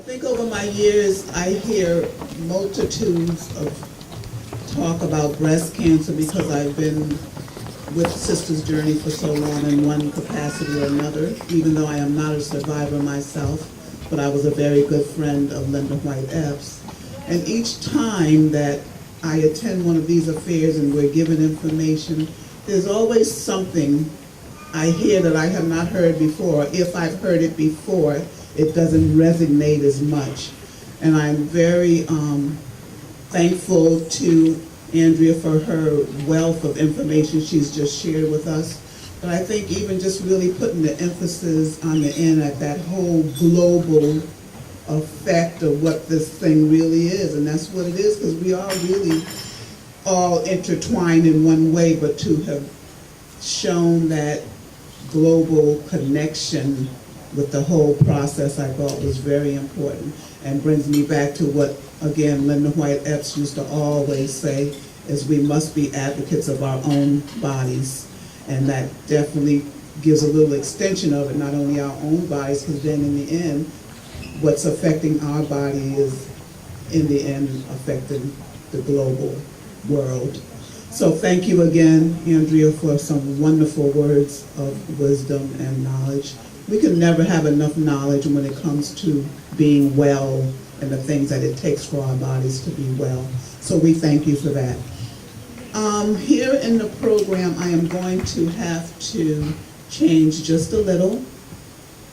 think over my years, I hear multitudes of talk about breast cancer because I've been with Sisters Journey for so long in one capacity or another, even though I am not a survivor myself, but I was a very good friend of Linda White Epps. And each time that I attend one of these affairs and we're given information, there's always something I hear that I have not heard before. If I've heard it before, it doesn't resonate as much. And I'm very thankful to Andrea for her wealth of information she's just shared with us. But I think even just really putting the emphasis on the end at that whole global effect of what this thing really is. And that's what it is, because we are really all intertwined in one way, but to have shown that global connection with the whole process, I thought was very important, and brings me back to what, again, Linda White Epps used to always say, is we must be advocates of our own bodies. And that definitely gives a little extension of it, not only our own bodies, because then in the end, what's affecting our body is, in the end, affecting the global world. So thank you again, Andrea, for some wonderful words of wisdom and knowledge. We can never have enough knowledge when it comes to being well and the things that it takes for our bodies to be well. So we thank you for that. Here in the program, I am going to have to change just a little.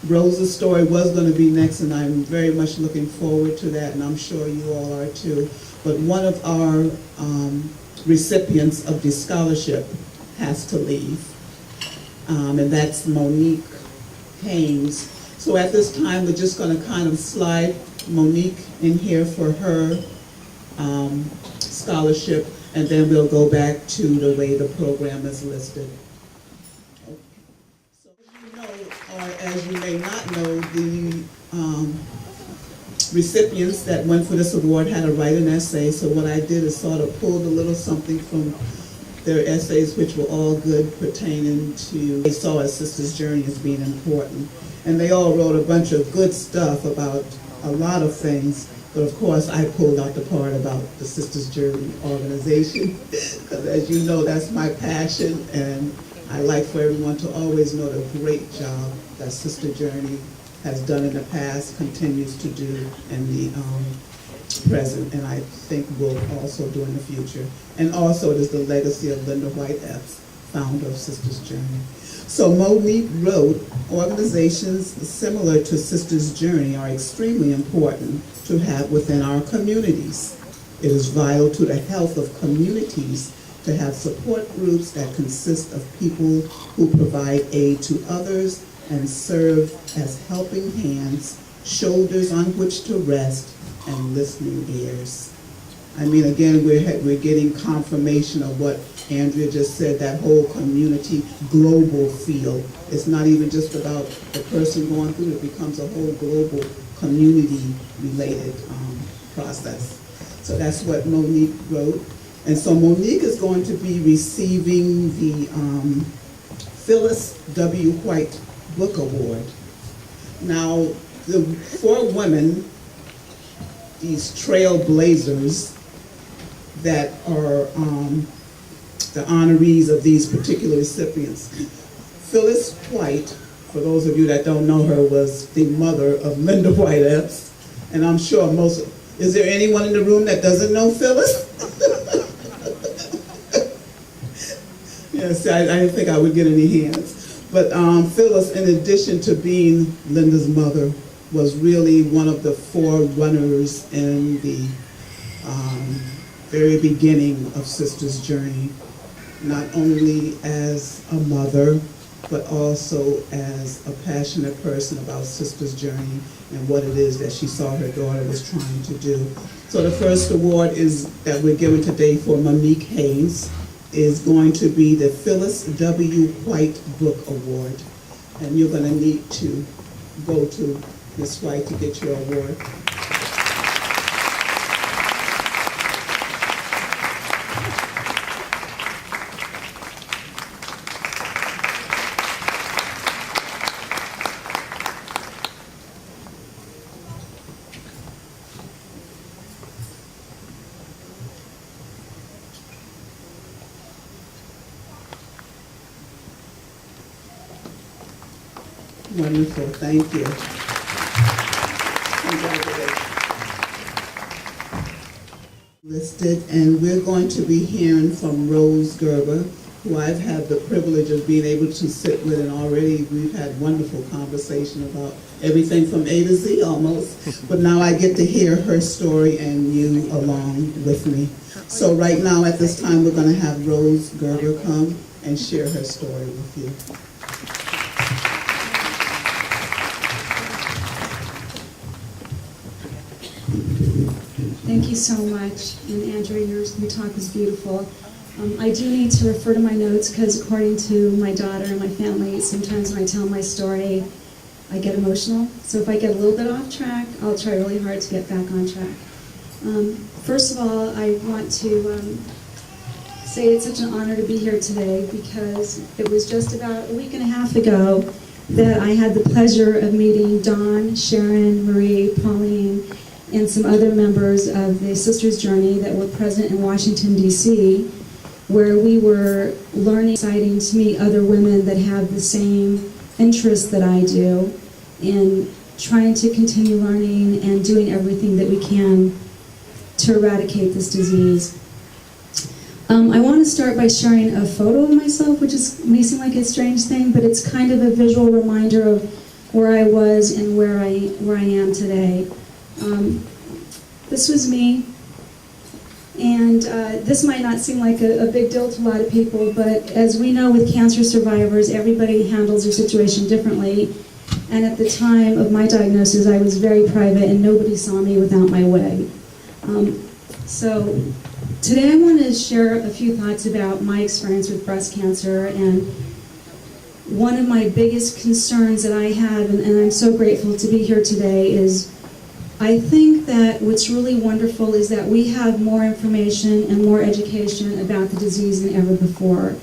Rosa's story was going to be next, and I'm very much looking forward to that, and I'm sure you all are too. But one of our recipients of the scholarship has to leave, and that's Monique Haynes. So at this time, we're just going to kind of slide Monique in here for her scholarship, and then we'll go back to the way the program is listed. Okay. So as you know, or as you may not know, the recipients that went for this award had to write an essay. So what I did is sort of pulled a little something from their essays, which were all good, pertaining to they saw a sister's journey as being important. And they all wrote a bunch of good stuff about a lot of things. But of course, I pulled out the part about the Sisters Journey organization, because as you know, that's my passion, and I like for everyone to always know the great job that Sister Journey has done in the past, continues to do in the present, and I think will also do in the future. And also it is the legacy of Linda White Epps, founder of Sisters Journey. So Monique wrote, organizations similar to Sisters Journey are extremely important to have within our communities. It is vital to the health of communities to have support groups that consist of people who provide aid to others and serve as helping hands, shoulders on which to rest, and listening ears. I mean, again, we're getting confirmation of what Andrea just said, that whole community global feel. It's not even just about the person going through it, becomes a whole global community related process. So that's what Monique wrote. And so Monique is going to be receiving the Phyllis W. White Book Award. Now, the four women, these trailblazers that are the honorees of these particular recipients. Phyllis White, for those of you that don't know her, was the mother of Linda White Epps, and I'm sure is there anyone in the room that doesn't know Phyllis? Yes, I didn't think I would get any hands. But Phyllis, in addition to being Linda's mother, was really one of the forerunners in the very beginning of Sisters Journey, not only as a mother, but also as a passionate person about Sisters Journey and what it is that she saw her daughter was trying to do. So the first award that we're giving today for Monique Haynes is going to be the Phyllis W. White Book Award. And you're going to need to go to Ms. White to get your award. Wonderful, thank you. Congratulations. Listed, and we're going to be hearing from Rose Gerber, who I've had the privilege of being able to sit with, and already we've had wonderful conversation about everything from A to Z almost, but now I get to hear her story and you along with me. So right now at this time we're going to have Rose Gerber come and share her story with you. Thank you so much, and Andrea, your talk was beautiful. I do need to refer to my notes because according to my daughter and my family, sometimes when I tell my story, I get emotional. So if I get a little bit off track, I'll try really hard to get back on track. First of all, I want to say it's such an honor to be here today because it was just about a week and a half ago that I had the pleasure of meeting Dawn, Sharon, Marie, Pauline, and some other members of the Sisters Journey that were present in Washington, D.C., where we were learning, exciting to meet other women that have the same interests that I do in trying to continue learning and doing everything that we can to eradicate this disease. I want to start by sharing a photo of myself, which may seem like a strange thing, but it's kind of a visual reminder of where I was and where I am today. This was me, and this might not seem like a big deal to a lot of people, but as we know with cancer survivors, everybody handles their situation differently, and at the time of my diagnosis, I was very private and nobody saw me without my way. So today I want to share a few thoughts about my experience with breast cancer, and one of my biggest concerns that I have, and I'm so grateful to be here today, is I think that what's really wonderful is that we have more information and more education about the disease than ever before.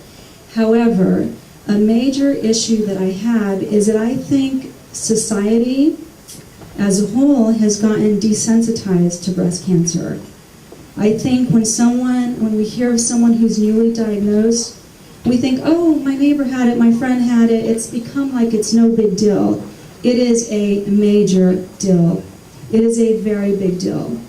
However, a major issue that I have is that I think society as a whole has gotten desensitized to breast cancer. I think when we hear of someone who's newly diagnosed, we think, oh, my neighbor had it, my friend had it. It's become like it's no big deal. It is a major deal. It is a very big deal.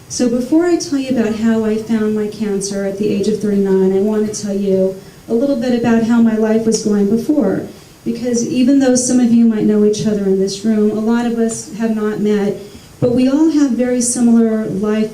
So before I tell you about how I found my cancer at the age of 39, I want to tell you a little bit about how my life was going before. Because even though some of you might know each other in this room, a lot of us have not met, but we all have very similar life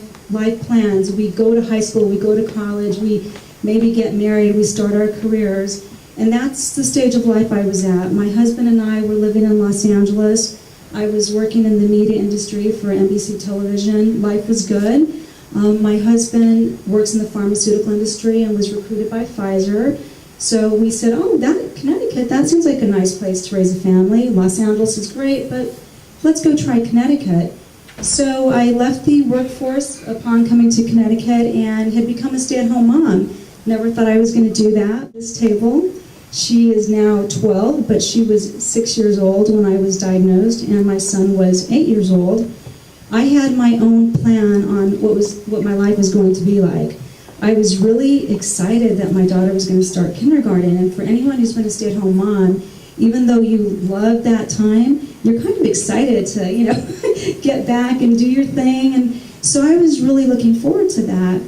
plans. We go to high school, we go to college, we maybe get married, we start our careers, and that's the stage of life I was at. My husband and I were living in Los Angeles. I was working in the media industry for NBC television. Life was good. My husband works in the pharmaceutical industry and was recruited by Pfizer. So we said, oh, Connecticut, that seems like a nice place to raise a family. Los Angeles is great, but let's go try Connecticut. So I left the workforce upon coming to Connecticut and had become a stay-at-home mom. Never thought I was going to do that. This table. She is now 12, but she was 6 years old when I was diagnosed, and my son was 8 years old. I had my own plan on what my life was going to be like. I was really excited that my daughter was going to start kindergarten, and for anyone who's been a stay-at-home mom, even though you love that time, you're kind of excited to, get back and do your thing, and so I was really looking forward to that.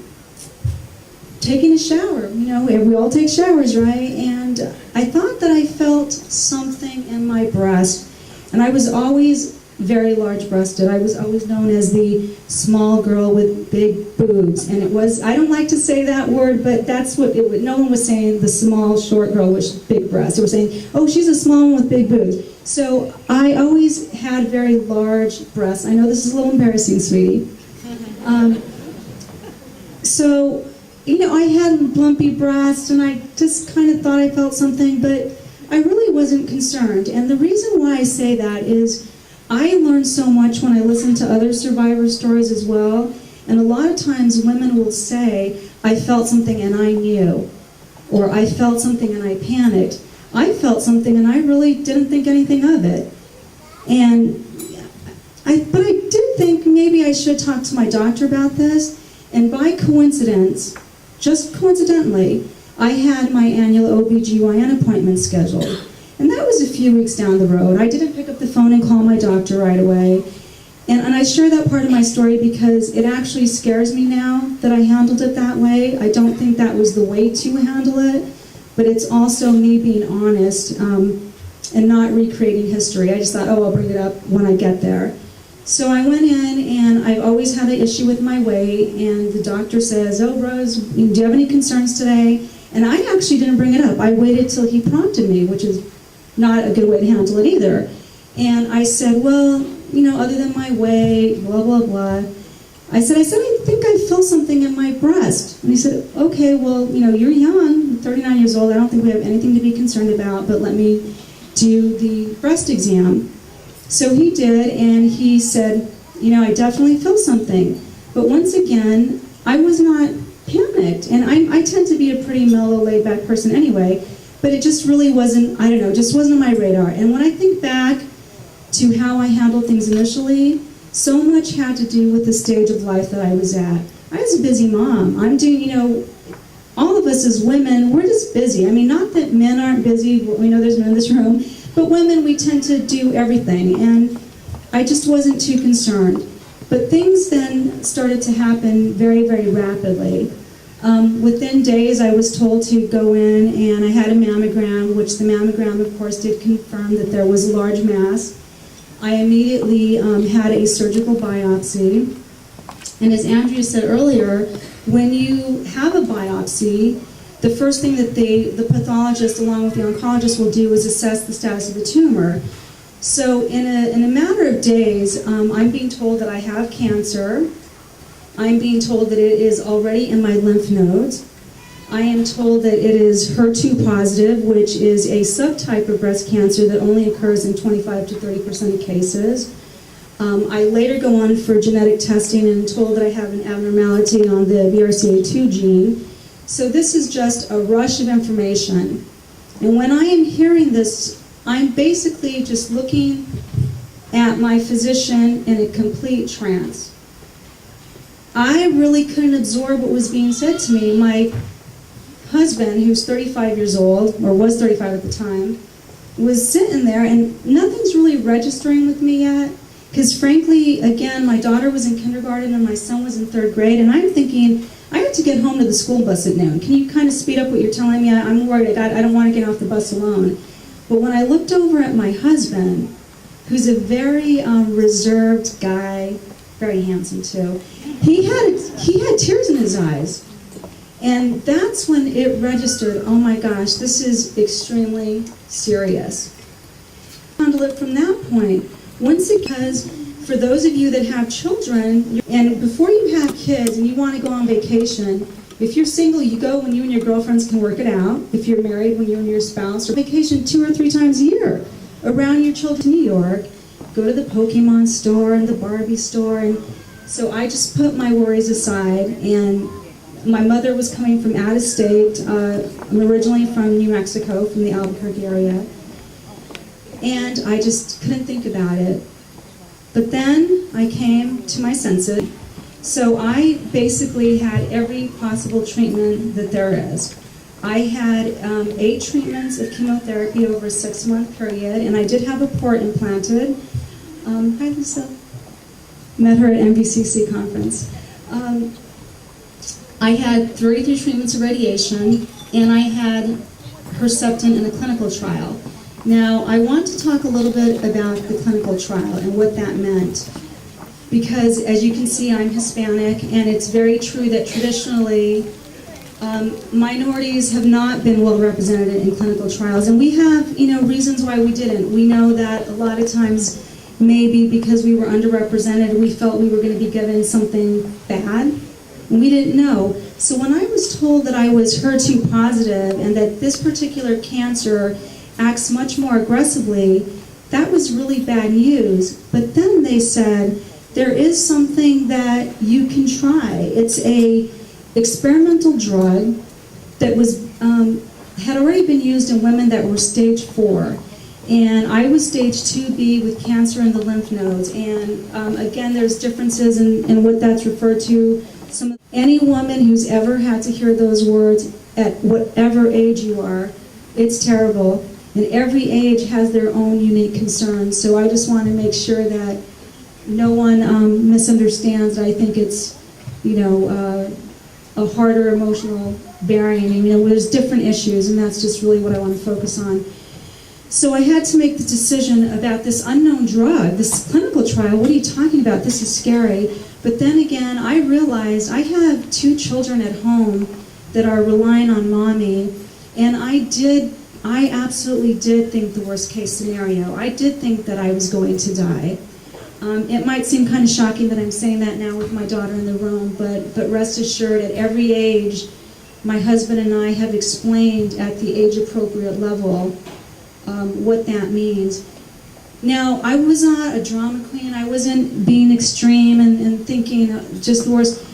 Taking a shower, we all take showers, right? And I thought that I felt something in my breast, and I was always very large-breasted. I was always known as the small girl with big boobs, and I don't like to say that word, but that's what no one was saying the small, short girl with big breasts. They were saying, oh, she's a small one with big boobs. So I always had very large breasts. I know this is a little embarrassing, sweetie. So I had lumpy breasts, and I just kind of thought I felt something, but I really wasn't concerned. And the reason why I say that is I learned so much when I listened to other survivor stories as well, and a lot of times women will say, I felt something and I knew, or I felt something and I panicked. I felt something and I really didn't think anything of it. But I did think maybe I should talk to my doctor about this, and by coincidence, just coincidentally, I had my annual OBGYN appointment scheduled. And that was was a few weeks down the road. I didn't pick up the phone and call my doctor right away. And I share that part of my story because it actually scares me now that I handled it that way. I don't think that was the way to handle it, but it's also me being honest and not recreating history. I just thought, oh, I'll bring it up when I get there. So I went in, and I've always had an issue with my weight, and the doctor says, oh, Rose, do you have any concerns today? And I actually didn't bring it up. I waited till he prompted me, which is not a good way to handle it either. And I said, well, other than my weight, blah, blah, blah. I said, I think I feel something in my breast. And he said, okay, well, you're young, 39 years old. I don't think we have anything to be concerned about, but let me do the breast exam. So he did, and he said, I definitely feel something. But once again, I was not panicked. And I tend to be a pretty mellow, laid-back person anyway, but it just really wasn't, just wasn't on my radar. And when I think back to how I handled things initially, so much had to do with the stage of life that I was at. I was a busy mom. I'm doing, all of us as women, we're just busy. I mean, not that men aren't busy, we know there's men in this room, but women, we tend to do everything, and I just wasn't too concerned. But things then started to happen very, very rapidly. Within days, I was told to go in, and I had a mammogram, which the mammogram, of course, did confirm that there was a large mass. I immediately had a surgical biopsy, and as Andrea said earlier, when you have a biopsy, the first thing that the pathologist along with the oncologist will do is assess the status of the tumor. So in a matter of days, I'm being told that I have cancer. I'm being told that it is already in my lymph nodes. I am told that it is HER2 positive, which is a subtype of breast cancer that only occurs in 25 to 30% of cases. I later go on for genetic testing and told that I have an abnormality on the BRCA2 gene. So this is just a rush of information. And when I am hearing this, I'm basically just looking at my physician in a complete trance. I really couldn't absorb what was being said to me. My husband, who's 35 years old, or was 35 at the time, was sitting there, and nothing's really registering with me yet. Because frankly, again, my daughter was in kindergarten and my son was in 3rd grade, and I'm thinking, I have to get home to the school bus at noon. Can you kind of speed up what you're telling me? I'm worried. I don't want to get off the bus alone. But when I looked over at my husband, who's a very reserved guy, very handsome too, he had tears in his eyes. And that's when it registered, oh my gosh, this is extremely serious. Handle it from that point. Because for those of you that have children, and before you have kids and you want to go on vacation, if you're single, you go when you and your girlfriends can work it out. If you're married, when you and your spouse, or vacation 2 or 3 times a year around your children in New York, go to the Pokemon store and the Barbie store. And so I just put my worries aside, and my mother was coming from out of state. I'm originally from New Mexico, from the Albuquerque area. And I just couldn't think about it. But then I came to my senses. So I basically had every possible treatment that there is. I had 8 treatments of chemotherapy over a 6-month period, and I did have a port implanted. Hi, Lisa. Met her at MVCC conference. I had 33 treatments of radiation, and I had Herceptin in a clinical trial. Now, I want to talk a little bit about the clinical trial and what that meant. Because, as you can see, I'm Hispanic, and it's very true that traditionally, minorities have not been well represented in clinical trials. And we have, reasons why we didn't. We know that a lot of times, maybe because we were underrepresented, we felt we were going to be given something bad. And we didn't know. So when I was told that I was HER2 positive and that this particular cancer acts much more aggressively, that was really bad news. But then they said, there is something that you can try. It's a experimental drug that was had already been used in women that were stage 4. And I was stage 2B with cancer in the lymph nodes. And again, there's differences in what that's referred to. Any woman who's ever had to hear those words at whatever age you are, it's terrible. And every age has their own unique concerns. So I just want to make sure that no one misunderstands. I think it's, a harder emotional bearing. There's different issues, and that's just really what I want to focus on. So I had to make the decision about this unknown drug, this clinical trial. What are you talking about? This is scary. But then again, I realized I have 2 children at home that are relying on mommy, and I absolutely did think the worst case scenario. I did think that I was going to die. It might seem kind of shocking that I'm saying that now with my daughter in the room, but rest assured, at every age, my husband and I have explained at the age-appropriate level what that means. Now, I was not a drama queen. I wasn't being extreme and thinking just the worst.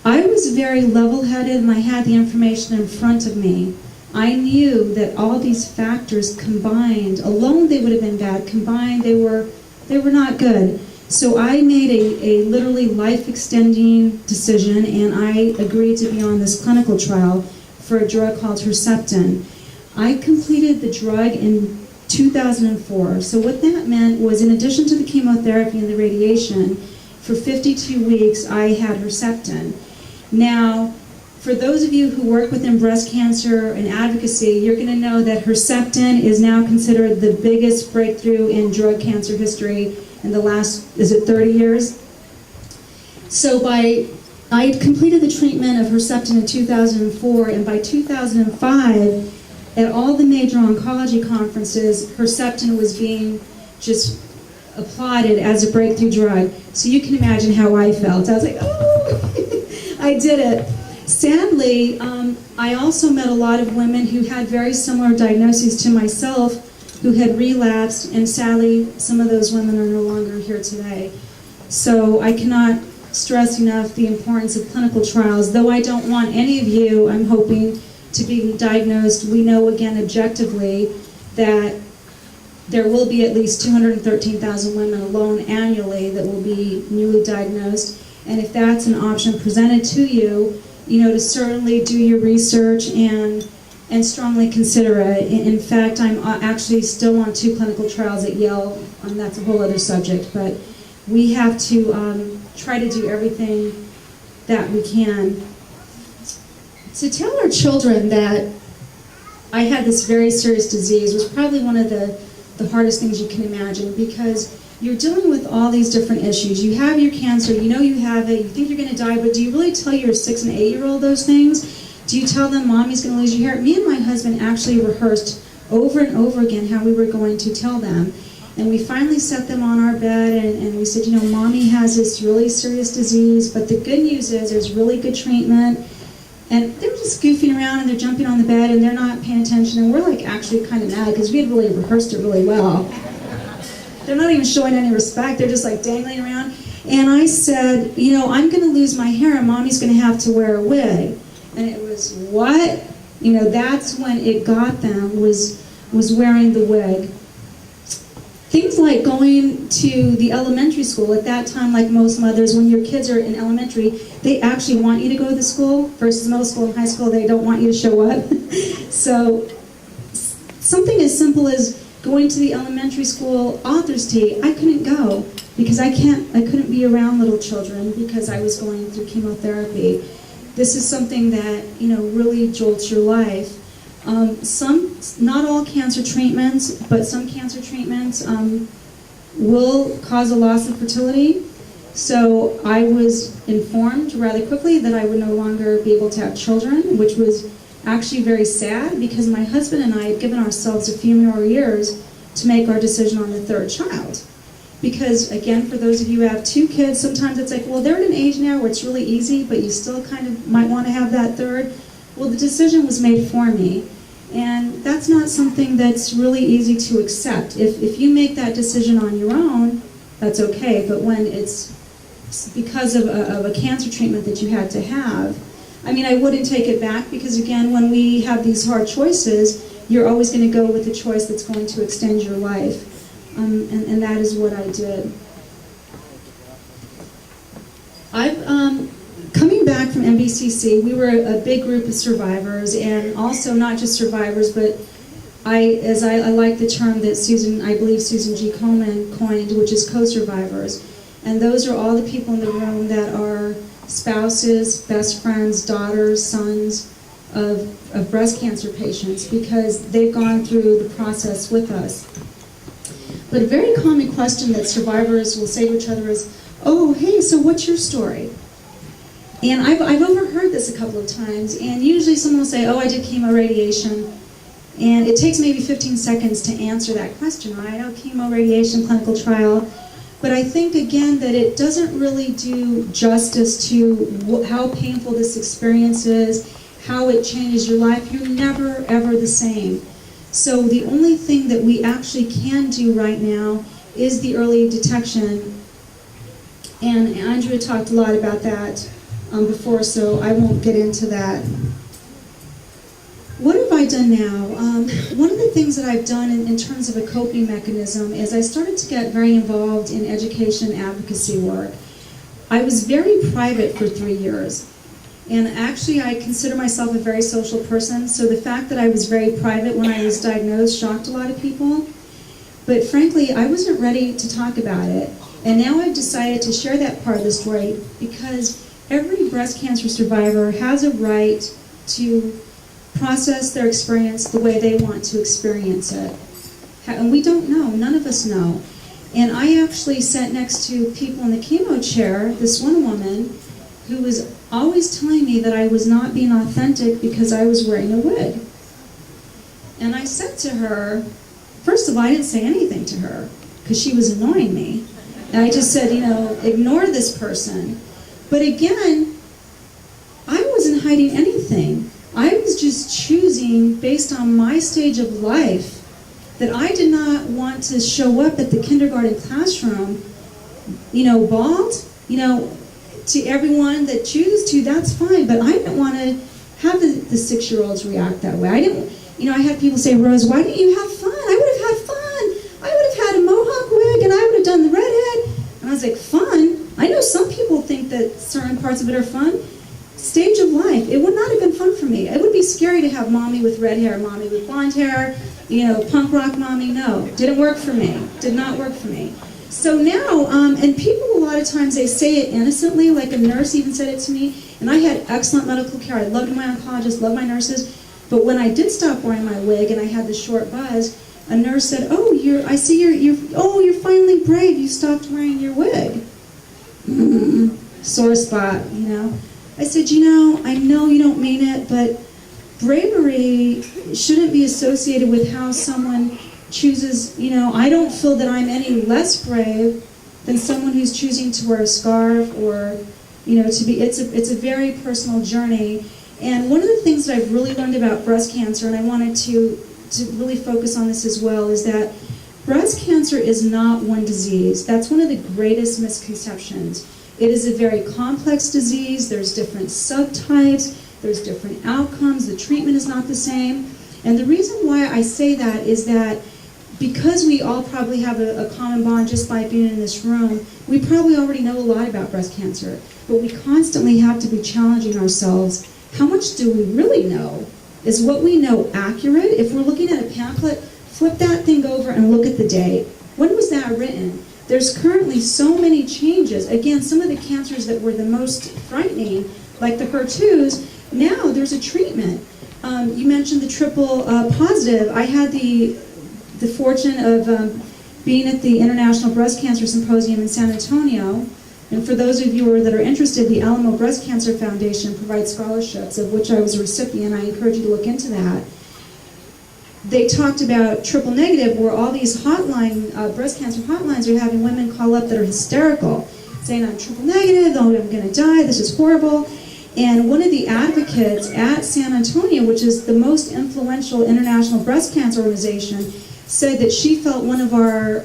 I was very level-headed, and I had the information in front of me. I knew that all these factors combined, alone they would have been bad, combined they were not good. So I made a literally life-extending decision, and I agreed to be on this clinical trial for a drug called Herceptin. I completed the drug in 2004. So what that meant was, in addition to the chemotherapy and the radiation, for 52 weeks I had Herceptin. Now, for those of you who work within breast cancer and advocacy, you're going to know that Herceptin is now considered the biggest breakthrough in drug cancer history in the last, 30 years? So I had completed the treatment of Herceptin in 2004, and by 2005, at all the major oncology conferences, Herceptin was being just applauded as a breakthrough drug. So you can imagine how I felt. I was like, oh, I did it. Sadly, I also met a lot of women who had very similar diagnoses to myself, who had relapsed, and sadly, some of those women are no longer here today. So I cannot stress enough the importance of clinical trials. Though I don't want any of you, I'm hoping, to be diagnosed. We know, again, objectively, that there will be at least 213,000 women alone annually that will be newly diagnosed. And if that's an option presented to you, to certainly do your research and strongly consider it. In fact, I'm actually still on 2 clinical trials at Yale, and that's a whole other subject, but we have to try to do everything that we can. To tell our children that I had this very serious disease was probably one of the hardest things you can imagine, because you're dealing with all these different issues. You have your cancer, you know you have it, you think you're going to die, but do you really tell your 6 and 8-year-old those things? Do you tell them mommy's going to lose your hair? Me and my husband actually rehearsed over and over again how we were going to tell them. And we finally set them on our bed and we said, mommy has this really serious disease, but the good news is there's really good treatment. And they're just goofing around and they're jumping on the bed and they're not paying attention, and we're actually kind of mad because we had really rehearsed it really well. They're not even showing any respect, they're just dangling around. And I said, I'm going to lose my hair and mommy's going to have to wear a wig. And it was, what? That's when it got them, was wearing the wig. Things like going to the elementary school. At that time, like most mothers, when your kids are in elementary, they actually want you to go to the school, versus middle school and high school, they don't want you to show up. So something as simple as going to the elementary school author's tea, I couldn't go because I couldn't be around little children because I was going through chemotherapy. This is something that, really jolts your life. Not all cancer treatments, but some cancer treatments will cause a loss of fertility. So I was informed rather quickly that I would no longer be able to have children, which was actually very sad because my husband and I had given ourselves a few more years to make our decision on the 3rd child. Because, again, for those of you who have 2 kids, sometimes it's well, they're at an age now where it's really easy, but you still kind of might want to have that 3rd. Well, the decision was made for me. And that's not something that's really easy to accept. If you make that decision on your own, that's okay. But when it's because of a cancer treatment that you had to have, I wouldn't take it back because, again, when we have these hard choices, you're always going to go with the choice that's going to extend your life. And that is what I did. Coming back from MBCC, we were a big group of survivors, and also not just survivors, but I like the term that I believe Susan G. Komen coined, which is co-survivors. And those are all the people in the room that are spouses, best friends, daughters, sons of breast cancer patients, because they've gone through the process with us. But a very common question that survivors will say to each other is, oh, hey, so what's your story? And I've overheard this a couple of times, and usually someone will say, oh, I did chemo radiation. And it takes maybe 15 seconds to answer that question, right? Oh, chemo radiation, clinical trial. But I think, again, that it doesn't really do justice to how painful this experience is, how it changes your life. You're never, ever the same. So the only thing that we actually can do right now is the early detection. And Andrea talked a lot about that before, so I won't get into that. What have I done now? One of the things that I've done in terms of a coping mechanism is I started to get very involved in education advocacy work. I was very private for 3 years. And actually, I consider myself a very social person, so the fact that I was very private when I was diagnosed shocked a lot of people. But frankly, I wasn't ready to talk about it. And now I've decided to share that part of the story because every breast cancer survivor has a right to process their experience the way they want to experience it. And we don't know, none of us know. And I actually sat next to people in the chemo chair, this one woman, who was always telling me that I was not being authentic because I was wearing a wig. And I said to her, first of all, I didn't say anything to her because she was annoying me. And I just said, ignore this person. But again, I wasn't hiding anything. I was just choosing, based on my stage of life, that I did not want to show up at the kindergarten classroom, bald, to everyone that chooses to, that's fine, but I didn't want to have the 6-year-olds react that way. I didn't, I had people say, Rose, why didn't you have fun? I would have had fun. I would have had a mohawk wig and I would have done the redhead. And I was like, fun? I know some people think that certain parts of it are fun. Stage of life, it would not have been fun for me. It would be scary to have mommy with red hair, mommy with blonde hair, punk rock mommy. No, didn't work for me. Did not work for me. So now, and people a lot of times, they say it innocently, like a nurse even said it to me, and I had excellent medical care. I loved my oncologist, loved my nurses, but when I did stop wearing my wig and I had the short buzz, a nurse said, oh, I see you're finally brave, you stopped wearing your wig. Sore spot, I said, I know you don't mean it, but bravery shouldn't be associated with how someone chooses, I don't feel that I'm any less brave than someone who's choosing to wear a scarf or, it's a very personal journey. And one of the things that I've really learned about breast cancer, and I wanted to really focus on this as well, is that breast cancer is not one disease. That's one of the greatest misconceptions. It is a very complex disease. There's different subtypes. There's different outcomes. The treatment is not the same. And the reason why I say that is that because we all probably have a common bond just by being in this room, we probably already know a lot about breast cancer. But we constantly have to be challenging ourselves. How much do we really know? Is what we know accurate? If we're looking at a pamphlet, flip that thing over and look at the date. When was that written? There's currently so many changes. Again, some of the cancers that were the most frightening, like the HER2s, now there's a treatment. You mentioned the triple positive. I had the fortune of being at the International Breast Cancer Symposium in San Antonio. And for those of you that are interested, the Alamo Breast Cancer Foundation provides scholarships, of which I was a recipient. I encourage you to look into that. They talked about triple negative, where all these breast cancer hotlines are having women call up that are hysterical, saying, I'm triple negative, oh, I'm going to die, this is horrible. And one of the advocates at San Antonio, which is the most influential international breast cancer organization, said that she felt one of our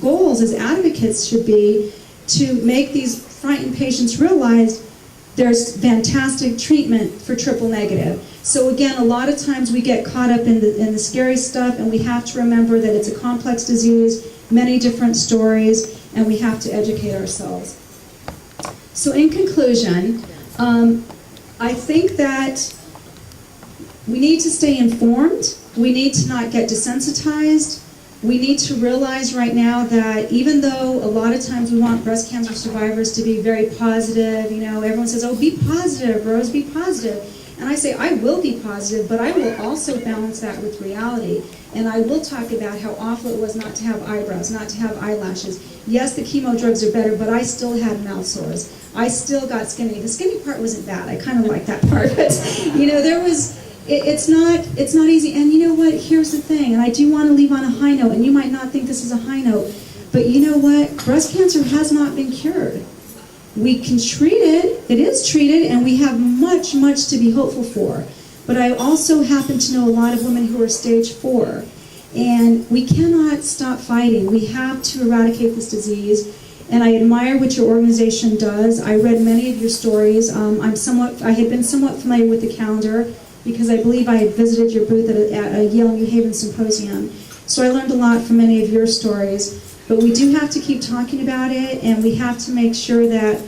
goals as advocates should be to make these frightened patients realize there's fantastic treatment for triple negative. So again, a lot of times we get caught up in the scary stuff, and we have to remember that it's a complex disease, many different stories, and we have to educate ourselves. So in conclusion, I think that we need to stay informed. We need to not get desensitized. We need to realize right now that even though a lot of times we want breast cancer survivors to be very positive, you know, everyone says, oh, be positive, Rose, be positive. And I say, I will be positive, but I will also balance that with reality. And I will talk about how awful it was not to have eyebrows, not to have eyelashes. Yes, the chemo drugs are better, but I still had mouth sores. I still got skinny. The skinny part wasn't bad. I kind of like that part. But, you know, it's not easy. And you know what? Here's the thing. And I do want to leave on a high note. And you might not think this is a high note. But you know what? Breast cancer has not been cured. We can treat it. It is treated. And we have much, much to be hopeful for. But I also happen to know a lot of women who are stage 4. And we cannot stop fighting. We have to eradicate this disease. And I admire what your organization does. I read many of your stories. I had been somewhat familiar with the calendar because I believe I had visited your booth at a Yale New Haven symposium. So I learned a lot from many of your stories. But we do have to keep talking about it, and we have to make sure that,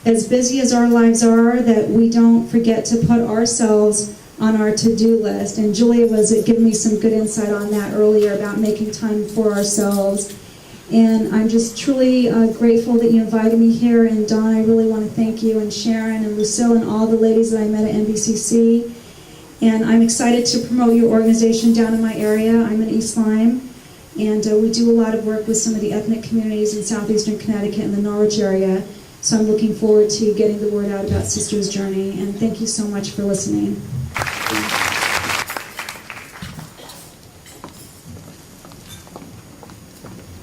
as busy as our lives are, that we don't forget to put ourselves on our to-do list. And Julia was giving me some good insight on that earlier about making time for ourselves. And I'm just truly grateful that you invited me here. And Dawn, I really want to thank you, and Sharon and Lucille and all the ladies that I met at NBCC. And I'm excited to promote your organization down in my area. I'm in East Lyme. And we do a lot of work with some of the ethnic communities in southeastern Connecticut and the Norwich area. So I'm looking forward to getting the word out about Sister's Journey. And thank you so much for listening.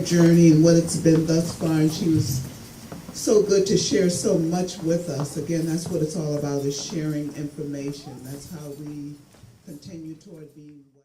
Journey and what it's been thus far, and she was so good to share so much with us. Again, that's what it's all about, is sharing information. That's how we continue toward being